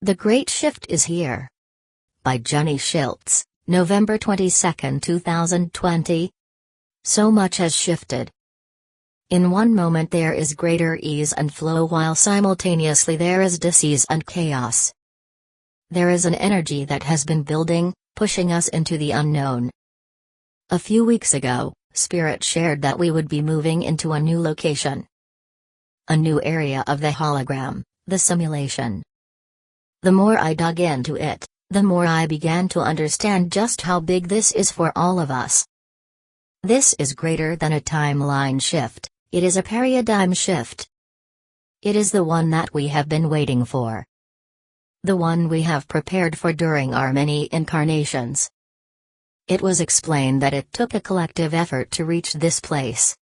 The Great Shift is Here. By Jenny Schiltz, November 22, 2020. So much has shifted. In one moment there is greater ease and flow, while simultaneously there is disease and chaos. There is an energy that has been building, pushing us into the unknown. A few weeks ago, Spirit shared that we would be moving into a new location. A new area of the hologram, the simulation. The more I dug into it, the more I began to understand just how big this is for all of us. This is greater than a timeline shift, it is a paradigm shift. It is the one that we have been waiting for. The one we have prepared for during our many incarnations. It was explained that it took a collective effort to reach this place.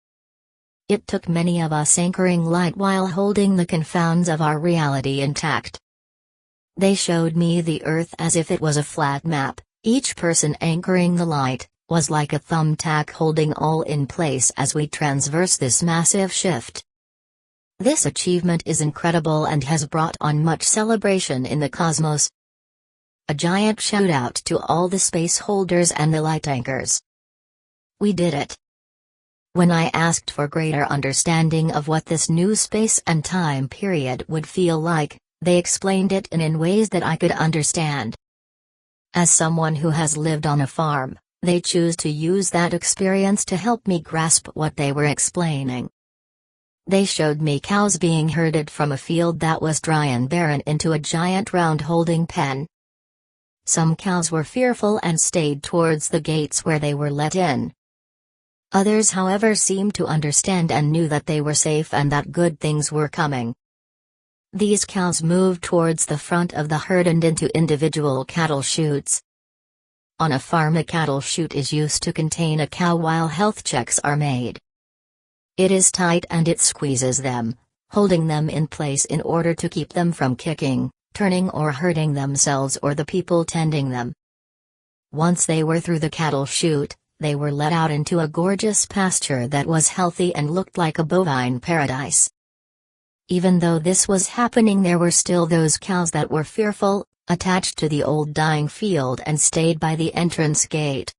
It took many of us anchoring light while holding the confounds of our reality intact. They showed me the earth as if it was a flat map, each person anchoring the light, was like a thumbtack holding all in place as we transverse this massive shift. This achievement is incredible and has brought on much celebration in the cosmos. A giant shout out to all the space holders and the light anchors. We did it. When I asked for greater understanding of what this new space and time period would feel like, they explained it in ways that I could understand. As someone who has lived on a farm, they choose to use that experience to help me grasp what they were explaining. They showed me cows being herded from a field that was dry and barren into a giant round holding pen. Some cows were fearful and stayed towards the gates where they were let in. Others, however, seemed to understand and knew that they were safe and that good things were coming. These cows moved towards the front of the herd and into individual cattle chutes. On a farm, a cattle chute is used to contain a cow while health checks are made. It is tight and it squeezes them, holding them in place in order to keep them from kicking, turning or hurting themselves or the people tending them. Once they were through the cattle chute, they were let out into a gorgeous pasture that was healthy and looked like a bovine paradise. Even though this was happening, there were still those cows that were fearful, attached to the old dying field and stayed by the entrance gate.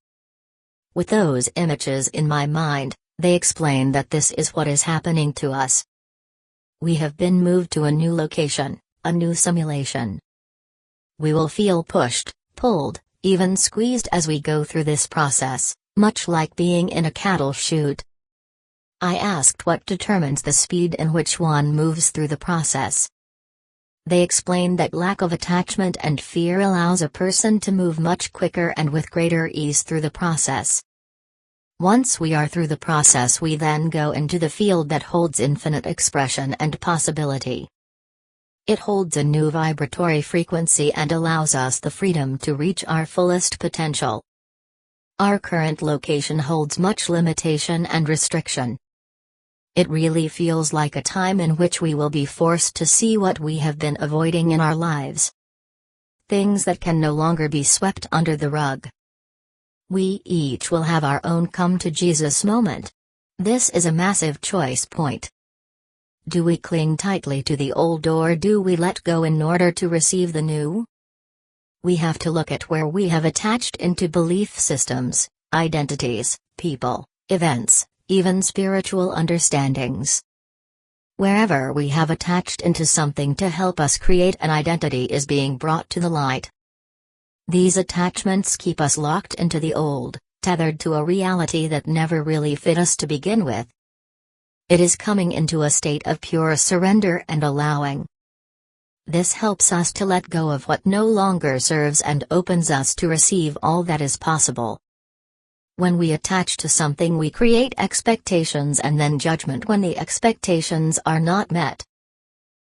With those images in my mind, they explained that this is what is happening to us. We have been moved to a new location, a new simulation. We will feel pushed, pulled, even squeezed as we go through this process, much like being in a cattle chute. I asked what determines the speed in which one moves through the process. They explained that lack of attachment and fear allows a person to move much quicker and with greater ease through the process. Once we are through the process, we then go into the field that holds infinite expression and possibility. It holds a new vibratory frequency and allows us the freedom to reach our fullest potential. Our current location holds much limitation and restriction. It really feels like a time in which we will be forced to see what we have been avoiding in our lives. Things that can no longer be swept under the rug. We each will have our own come to Jesus moment. This is a massive choice point. Do we cling tightly to the old or do we let go in order to receive the new? We have to look at where we have attached into belief systems, identities, people, events, even spiritual understandings. Wherever we have attached into something to help us create an identity is being brought to the light. These attachments keep us locked into the old, tethered to a reality that never really fit us to begin with. It is coming into a state of pure surrender and allowing. This helps us to let go of what no longer serves and opens us to receive all that is possible. When we attach to something, we create expectations and then judgment when the expectations are not met.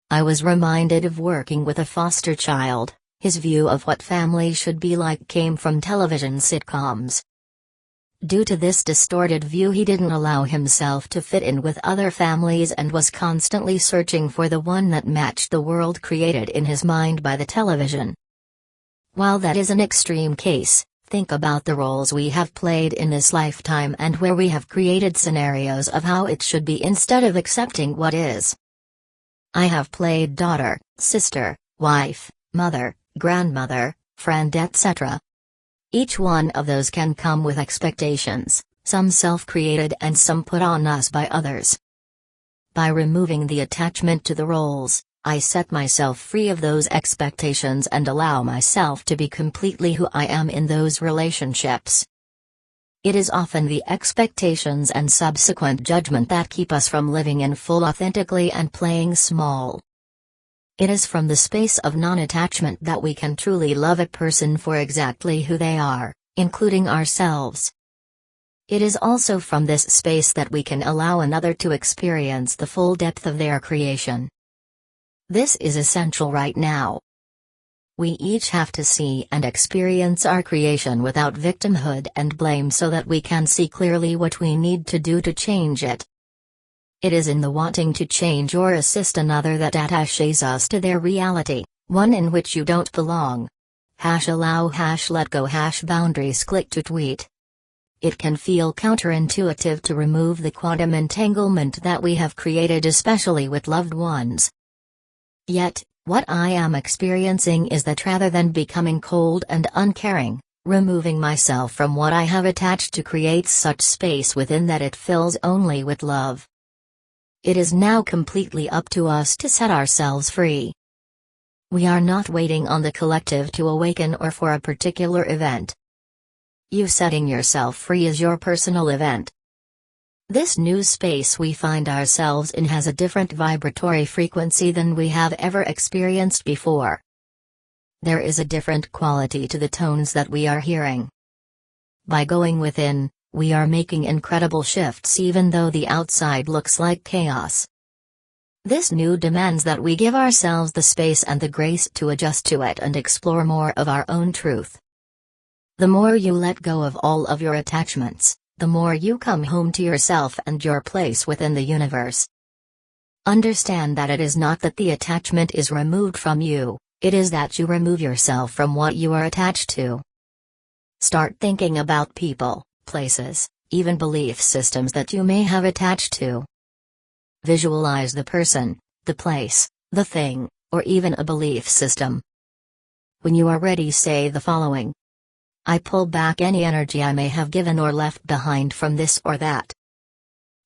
I was reminded of working with a foster child. His view of what family should be like came from television sitcoms. Due to this distorted view, he didn't allow himself to fit in with other families and was constantly searching for the one that matched the world created in his mind by the television. While that is an extreme case, think about the roles we have played in this lifetime and where we have created scenarios of how it should be instead of accepting what is. I have played daughter, sister, wife, mother, grandmother, friend, etc. Each one of those can come with expectations, some self-created and some put on us by others. By removing the attachment to the roles, I set myself free of those expectations and allow myself to be completely who I am in those relationships. It is often the expectations and subsequent judgment that keep us from living in full authentically and playing small. It is from the space of non-attachment that we can truly love a person for exactly who they are, including ourselves. It is also from this space that we can allow another to experience the full depth of their creation. This is essential right now. We each have to see and experience our creation without victimhood and blame so that we can see clearly what we need to do to change it. It is in the wanting to change or assist another that attaches us to their reality, one in which you don't belong. #allow #let go #boundaries. Click to tweet. It can feel counterintuitive to remove the quantum entanglement that we have created, especially with loved ones. Yet, what I am experiencing is that rather than becoming cold and uncaring, removing myself from what I have attached to creates such space within that it fills only with love. It is now completely up to us to set ourselves free. We are not waiting on the collective to awaken or for a particular event. You setting yourself free is your personal event. This new space we find ourselves in has a different vibratory frequency than we have ever experienced before. There is a different quality to the tones that we are hearing. By going within, we are making incredible shifts even though the outside looks like chaos. This new demands that we give ourselves the space and the grace to adjust to it and explore more of our own truth. The more you let go of all of your attachments, the more you come home to yourself and your place within the universe. Understand that it is not that the attachment is removed from you, it is that you remove yourself from what you are attached to. Start thinking about people, places, even belief systems that you may have attached to. Visualize the person, the place, the thing, or even a belief system. When you are ready, say the following. I pull back any energy I may have given or left behind from this or that.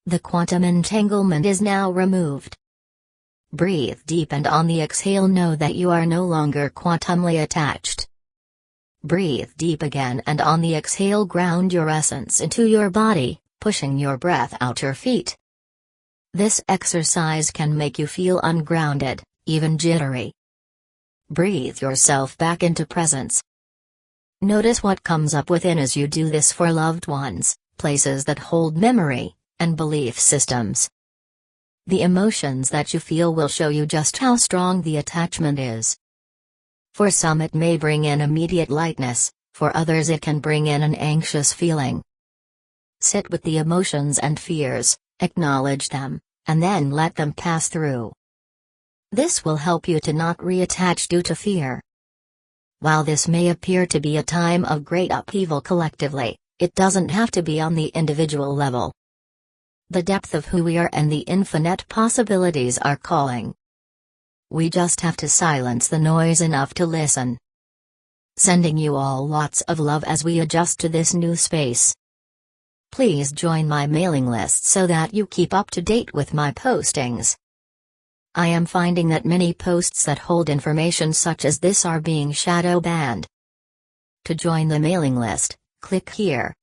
The quantum entanglement is now removed. Breathe deep and on the exhale know that you are no longer quantumly attached. Breathe deep again and on the exhale ground your essence into your body, pushing your breath out your feet. This exercise can make you feel ungrounded, even jittery. Breathe yourself back into presence. Notice what comes up within as you do this for loved ones, places that hold memory, and belief systems. The emotions that you feel will show you just how strong the attachment is. For some it may bring in immediate lightness, for others it can bring in an anxious feeling. Sit with the emotions and fears, acknowledge them, and then let them pass through. This will help you to not reattach due to fear. While this may appear to be a time of great upheaval collectively, it doesn't have to be on the individual level. The depth of who we are and the infinite possibilities are calling. We just have to silence the noise enough to listen. Sending you all lots of love as we adjust to this new space. Please join my mailing list so that you keep up to date with my postings. I am finding that many posts that hold information such as this are being shadow banned. To join the mailing list, click here.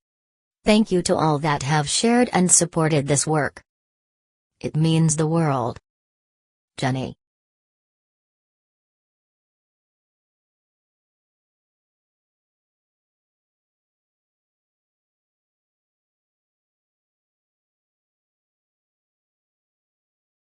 Thank you to all that have shared and supported this work. It means the world. Jenny.